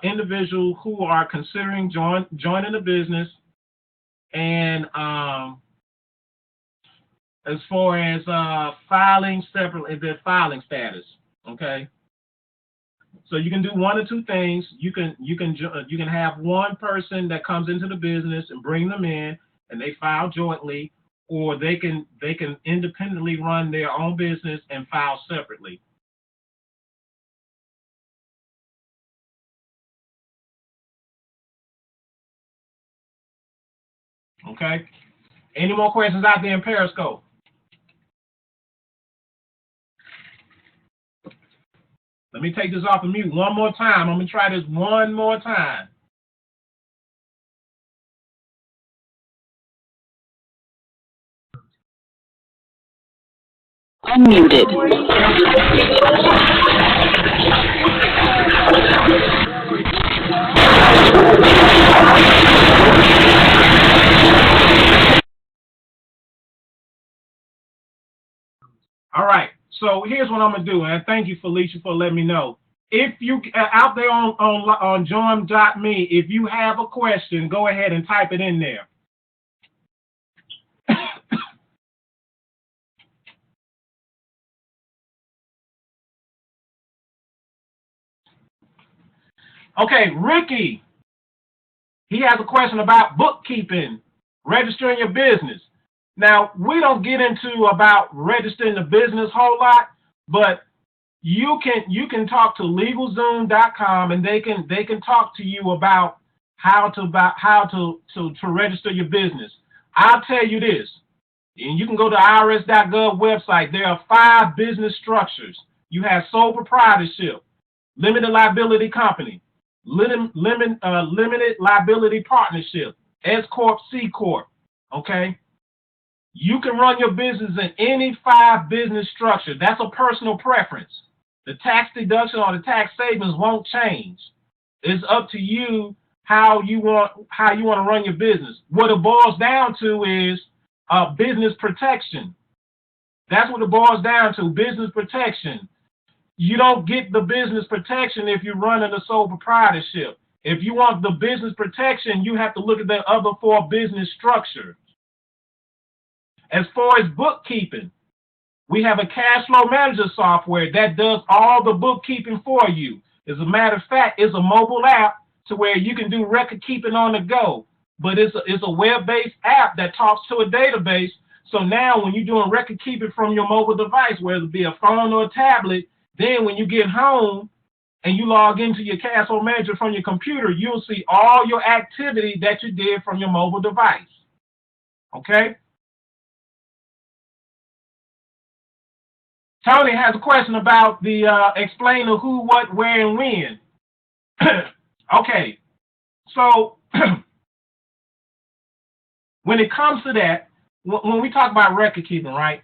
individuals who are considering joining the business, and as far as filing separately, their filing status. Okay. So you can do one or two things. You can have one person that comes into the business and bring them in, and they file jointly, or they can independently run their own business and file separately. Okay. Any more questions out there in Periscope? Let me take this off of mute one more time. I'm going to try this one more time. Unmuted. All right. So here's what I'm going to do, and thank you, Felicia, for letting me know. If you out there on join.me, if you have a question, go ahead and type it in there. Okay, Ricky, he has a question about bookkeeping, registering your business. Now, we don't get into about registering the business a whole lot, but you can talk to LegalZoom.com, and they can talk to you about how to register your business. I'll tell you this, and you can go to irs.gov website. There are 5 business structures. You have sole proprietorship, limited liability company, limited liability partnership, S Corp, C Corp. Okay. You can run your business in any 5 business structure. That's a personal preference. The tax deduction or the tax savings won't change. It's up to you how you want to run your business. What it boils down to is business protection. That's what it boils down to, business protection. You don't get the business protection if you're running a sole proprietorship. If you want the business protection, you have to look at the other 4 business structures. As far as bookkeeping, we have a Cashflow manager software that does all the bookkeeping for you. As a matter of fact, it's a mobile app to where you can do record keeping on the go. But it's a web-based app that talks to a database. So now when you're doing record keeping from your mobile device, whether it be a phone or a tablet, then when you get home and you log into your Cashflow manager from your computer, you'll see all your activity that you did from your mobile device. Okay? Tony has a question about the explain the who, what, where, and when. Okay, so when it comes to that, when we talk about record keeping, right,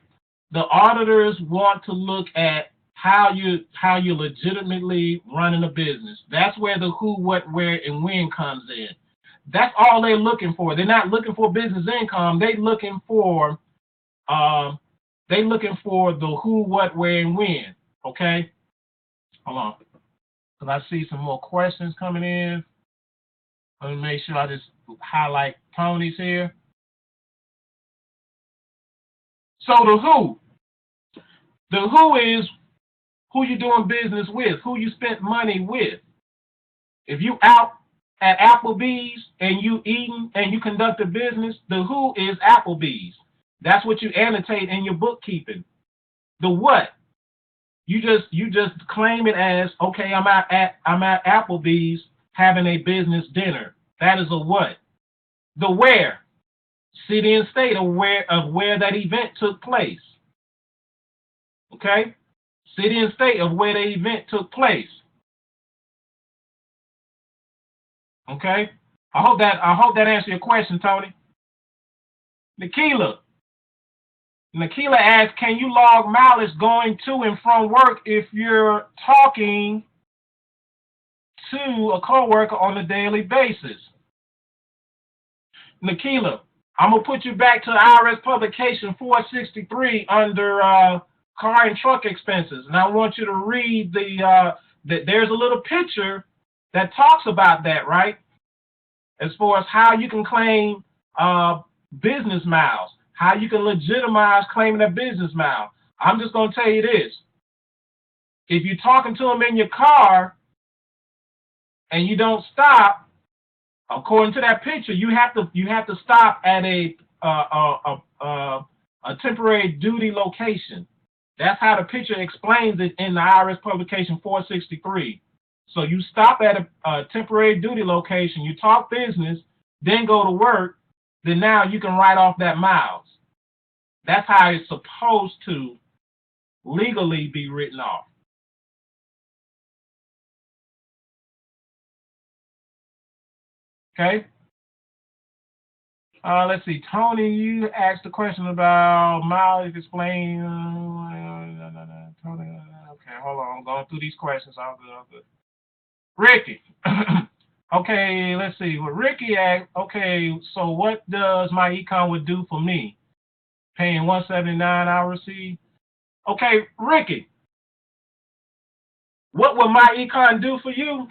the auditors want to look at how you're legitimately running a business. That's where the who, what, where, and when comes in. That's all they're looking for. They're not looking for business income. They're looking for the who, what, where, and when. Okay? Hold on. Because I see some more questions coming in. Let me make sure I just highlight Tony's here. So the who. The who is who you doing business with, who you spent money with. If you out at Applebee's and you eating and you conduct a business, the who is Applebee's. That's what you annotate in your bookkeeping. The what, you just claim it as, okay, I'm at Applebee's having a business dinner. That is a what. The where, city and state of where that event took place. Okay, city and state of where the event took place. Okay, I hope that answers your question, Tony. Nikila asks, can you log mileage going to and from work if you're talking to a coworker on a daily basis? Nikila, I'm going to put you back to IRS publication 463 under car and truck expenses. And I want you to read there's a little picture that talks about that, right? As far as how you can claim business miles, how you can legitimize claiming a business mile. I'm just going to tell you this. If you're talking to them in your car and you don't stop, according to that picture, you have to stop at a temporary duty location. That's how the picture explains it in the IRS publication 463. So you stop at a temporary duty location, you talk business, then go to work, then now you can write off that miles. That's how it's supposed to legally be written off. Okay. Let's see. Tony, you asked a question about mileage. Explain. Tony. Okay, hold on. I'm going through these questions. All good. Ricky. Okay, let's see. What Ricky asked. Okay, so what does my econ would do for me? Paying $179 hour receipt. Okay, Ricky. What will my econ do for you?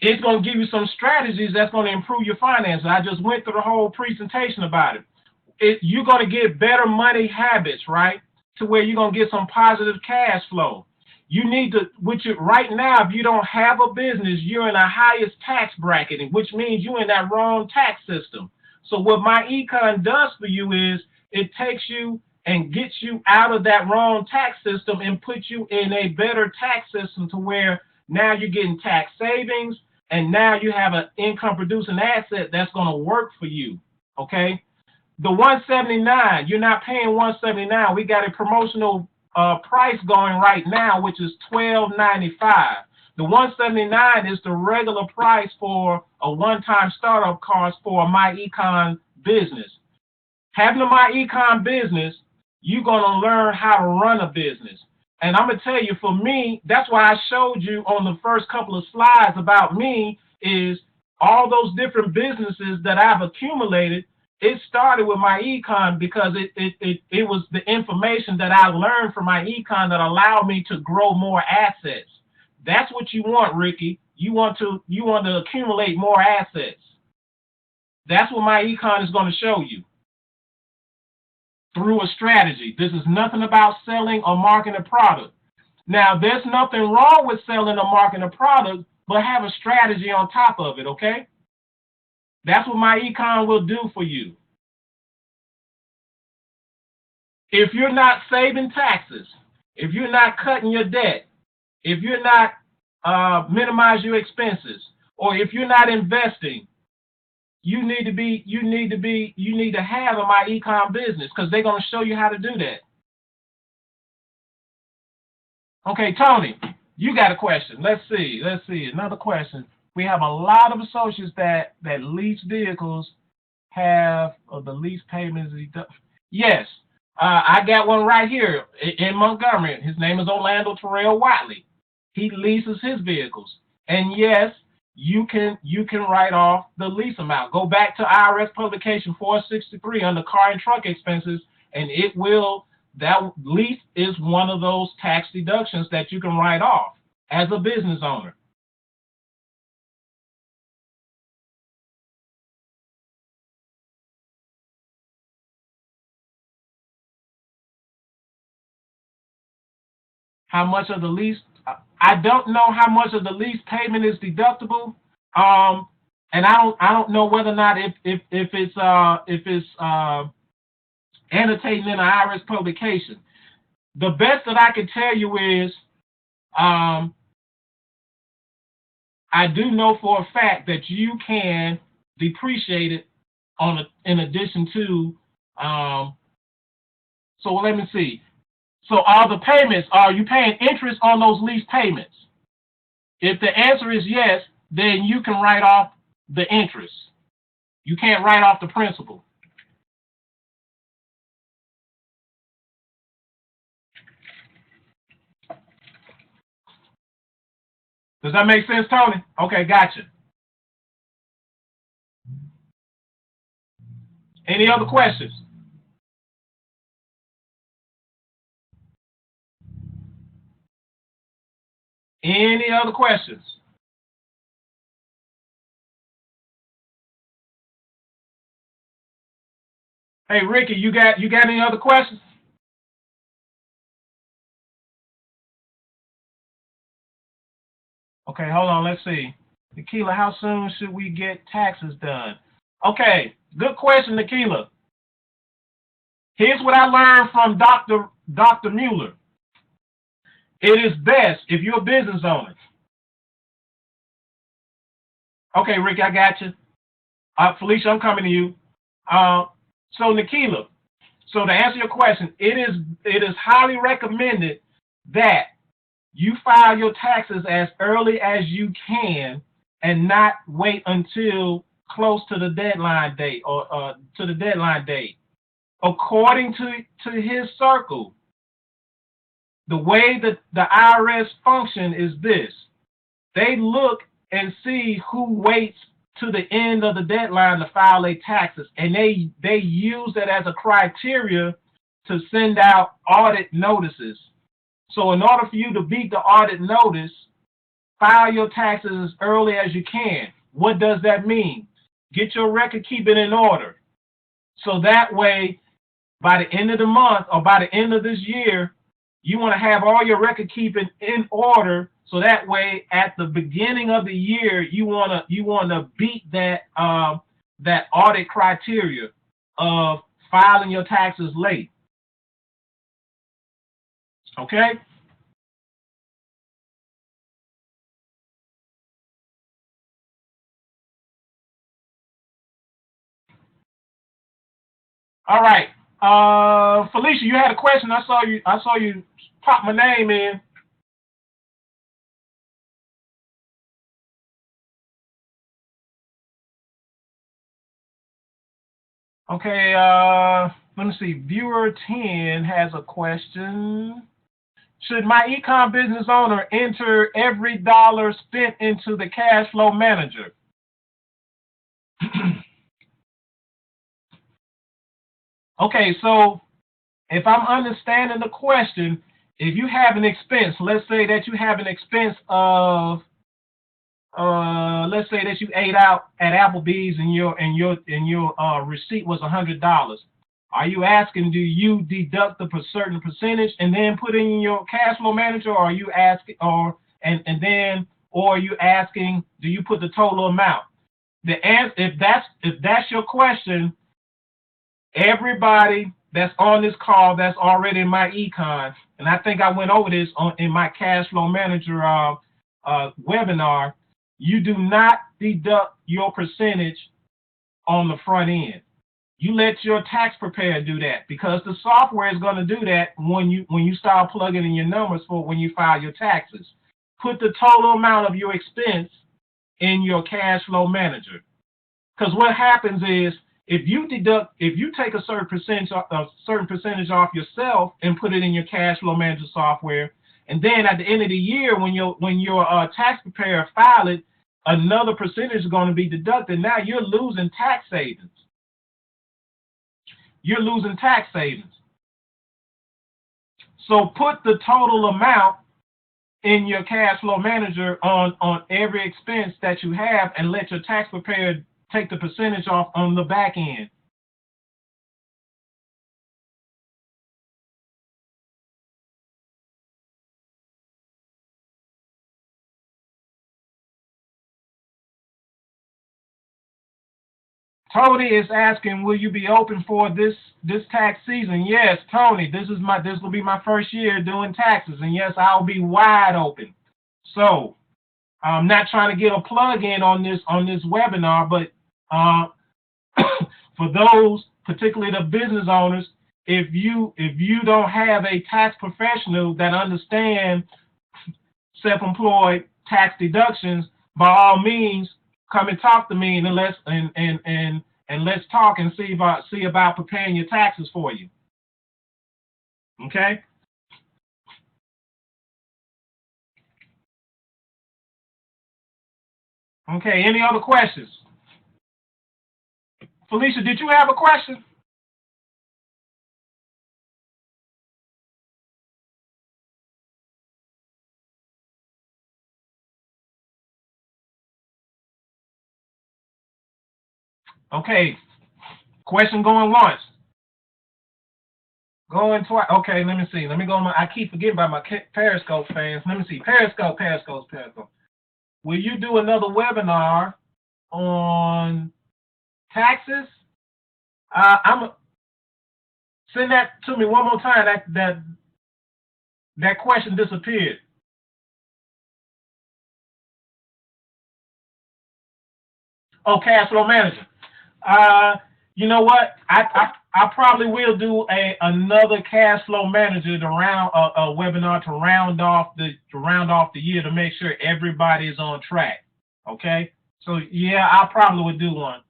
It's going to give you some strategies that's going to improve your finances. I just went through the whole presentation about it. You're going to get better money habits, right? To where you're going to get some positive cash flow. You need to, right now, if you don't have a business, you're in the highest tax bracket, which means you're in that wrong tax system. So what my econ does for you is it takes you and gets you out of that wrong tax system and puts you in a better tax system to where now you're getting tax savings, and now you have an income producing asset that's going to work for you. Okay. The $179, you're not paying $179. We got a promotional price going right now, which is $12.95. The $179 is the regular price for a one-time startup cost for a My Econ business. Having a My Econ business, you're going to learn how to run a business. And I'm going to tell you, for me, that's why I showed you on the first couple of slides about me is all those different businesses that I've accumulated. It started with my econ because it was the information that I learned from my econ that allowed me to grow more assets. That's what you want, Ricky. You want to accumulate more assets. That's what my econ is going to show you through a strategy. This is nothing about selling or marketing a product. Now, there's nothing wrong with selling or marketing a product, but have a strategy on top of it, okay? That's what my econ will do for you. If you're not saving taxes, if you're not cutting your debt, if you're not minimizing your expenses, or if you're not investing, you need to have a My Econ business because they're going to show you how to do that. Okay, Tony, you got a question. Let's see. Another question. We have a lot of associates that lease vehicles have the lease payments. Yes, I got one right here in Montgomery. His name is Orlando Terrell Watley. He leases his vehicles. And yes, you can write off the lease amount. Go back to IRS publication 463 under car and truck expenses, and that lease is one of those tax deductions that you can write off as a business owner. How much of the lease? I don't know how much of the lease payment is deductible. And I don't know whether or not if it's annotating in an IRS publication. The best that I can tell you is, I do know for a fact that you can depreciate it in addition to. So let me see. So all the payments, are you paying interest on those lease payments? If the answer is yes, then you can write off the interest. You can't write off the principal. Does that make sense, Tony? Okay, gotcha. Any other questions? Any other questions? Hey, Ricky, you got any other questions? Okay, hold on. Let's see. Nikila, how soon should we get taxes done? Okay, good question, Nikila. Here's what I learned from Dr. Mueller. It is best if you're a business owner. Okay, Rick, I got you. Felicia, I'm coming to you. So Nikila, so to answer your question, it is highly recommended that you file your taxes as early as you can and not wait until close to the deadline date or to the deadline date. According to his circle, the way that the IRS function is this. They look and see who waits to the end of the deadline to file their taxes, and they use that as a criteria to send out audit notices. So in order for you to beat the audit notice, file your taxes as early as you can. What does that mean? Get your record keeping in order. So that way, by the end of the month or by the end of this year, you want to have all your record keeping in order. So that way, at the beginning of the year, you want to beat that that audit criteria of filing your taxes late. Okay. All right. Felicia, you had a question. I saw you pop my name in. Okay, let me see. Viewer 10 has a question. Should my ecom business owner enter every dollar spent into the cash flow manager? Okay, so if I'm understanding the question, if you have an expense, let's say that you have an expense of, let's say that you ate out at Applebee's and your receipt was $100. Are you asking, do you deduct a certain percentage and then put in your cash flow manager, or are you asking, or are you asking, do you put the total amount? The answer, if that's your question, everybody that's on this call that's already in my econ, and I think I went over this in my cash flow manager webinar, you do not deduct your percentage on the front end. You let your tax preparer do that, because the software is going to do that when you start plugging in your numbers for when you file your taxes. Put the total amount of your expense in your cash flow manager, because what happens is, if you take a certain percentage off yourself and put it in your cash flow manager software, and then at the end of the year, when your tax preparer file it, another percentage is going to be deducted. Now you're losing tax savings. You're losing tax savings. So put the total amount in your cash flow manager on every expense that you have, and let your tax preparer take the percentage off on the back end. Tony is asking, will you be open for this tax season? Yes, Tony, this will be my first year doing taxes, and yes, I'll be wide open. So I'm not trying to get a plug in on this webinar, but for those, particularly the business owners, if you don't have a tax professional that understands self-employed tax deductions, by all means, come and talk to me, and let's talk and see about preparing your taxes for you. Okay. Okay. Any other questions? Felicia, did you have a question? Okay. Question going once. Going twice. Okay, let me see. Let me go. I keep forgetting about my Periscope fans. Let me see. Periscope. Will you do another webinar on taxes? Send that to me one more time. That question disappeared. Oh, Cashflow Manager. You know what? I probably will do another Cashflow Manager to round a webinar to round off the year to make sure everybody is on track. Okay. So yeah, I probably would do one.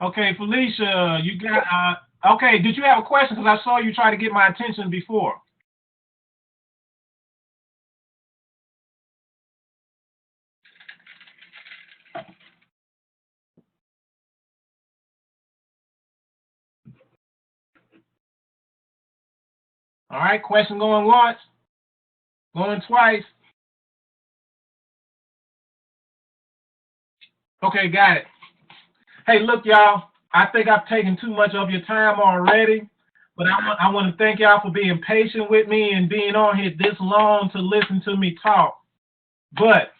Okay, Felicia, you got okay. Did you have a question? Because I saw you try to get my attention before. All right, question going once, going twice. Okay, got it. Hey, look, y'all. I think I've taken too much of your time already, but I want to thank y'all for being patient with me and being on here this long to listen to me talk. But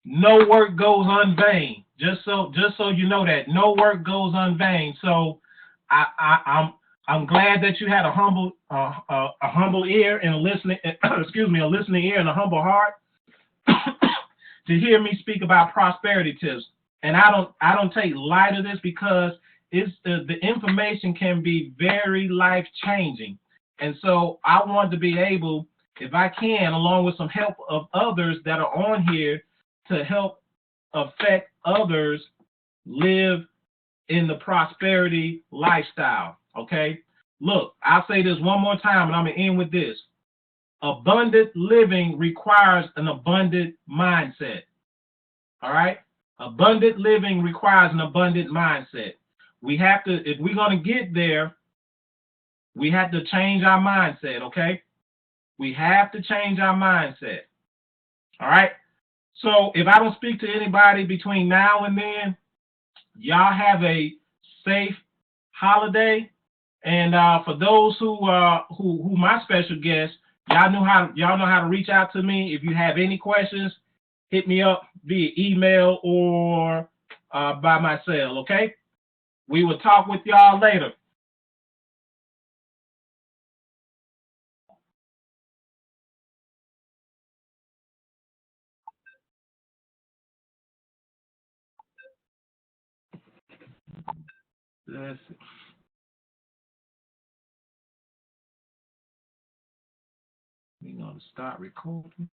no work goes unvain. Just so you know that no work goes unvain. So I'm glad that you had a humble ear and a listening a listening ear and a humble heart to hear me speak about prosperity tips. And I don't take light of this because it's the information can be very life changing. And so I want to be able, if I can, along with some help of others that are on here, to help affect others live in the prosperity lifestyle. Okay. Look, I'll say this one more time and I'm going to end with this. Abundant living requires an abundant mindset. All right. Abundant living requires an abundant mindset. We have to, if we're going to get there, we have to change our mindset. Okay. We have to change our mindset. All right. So if I don't speak to anybody between now and then, y'all have a safe holiday. And for those who my special guests, y'all know how to reach out to me. If you have any questions, hit me up via email or by my cell. Okay. We will talk with y'all later. Let's see. We're going to start recording.